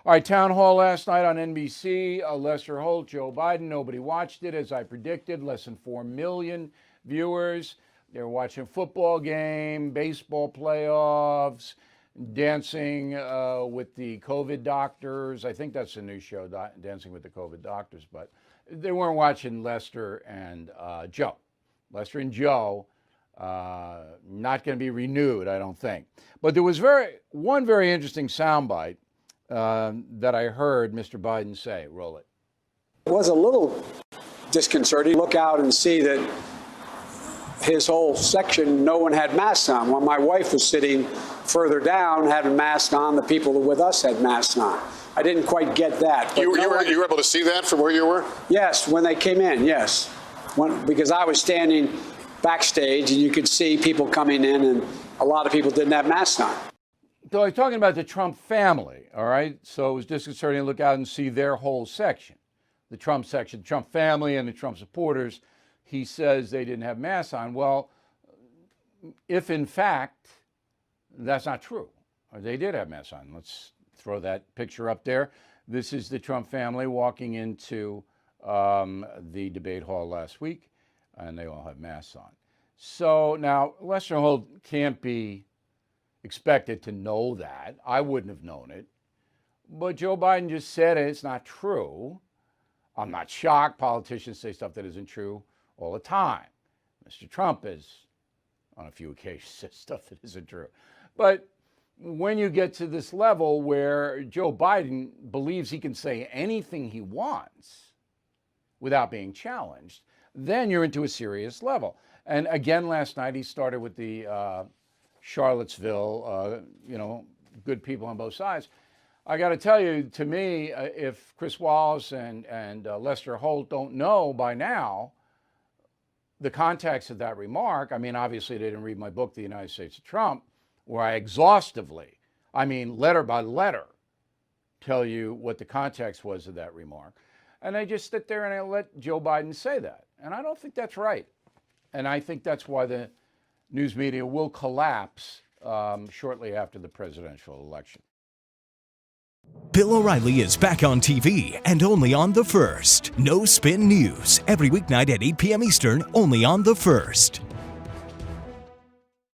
All right, town hall last night on NBC. Lester Holt, Joe Biden. Nobody watched it, as I predicted. Less than 4 million viewers. They were watching a football game, baseball playoffs, dancing with the COVID doctors. I think that's the new show, Dancing with the COVID Doctors. But they weren't watching Lester and Joe. Lester and Joe, not going to be renewed, I don't think. But there was one very interesting soundbite that I heard Mr. Biden say. Roll it. It was a little disconcerting. Look out and see that his whole section, no one had masks on. While my wife was sitting further down, had a mask on. The people with us had masks on. I didn't quite get that. You were able to see that from where you were? Yes, when they came in, yes. Because I was standing backstage and you could see people coming in, and a lot of people didn't have masks on. So I'm talking about the Trump family, all right? So it was disconcerting to look out and see their whole section, the Trump section, Trump family and the Trump supporters. He says they didn't have masks on. Well, if in fact that's not true, or they did have masks on, let's throw that picture up there. This is the Trump family walking into the debate hall last week, and they all have masks on. So now Lester Holt can't be expected to know that. I wouldn't have known it. But Joe Biden just said it. It's not true. I'm not shocked. Politicians say stuff that isn't true all the time. Mr. Trump has, on a few occasions, said stuff that isn't true. But when you get to this level where Joe Biden believes he can say anything he wants without being challenged, then you're into a serious level. And again, last night he started with the Charlottesville, good people on both sides. I got to tell you, to me, if Chris Wallace and Lester Holt don't know by now the context of that remark, I mean, obviously they didn't read my book, The United States of Trump, where I exhaustively, letter by letter, tell you what the context was of that remark. And I just sit there and I let Joe Biden say that. And I don't think that's right. And I think that's why the news media will collapse shortly after the presidential election. Bill O'Reilly is back on TV and only on The First. No Spin News, every weeknight at 8 p.m. Eastern, only on The First.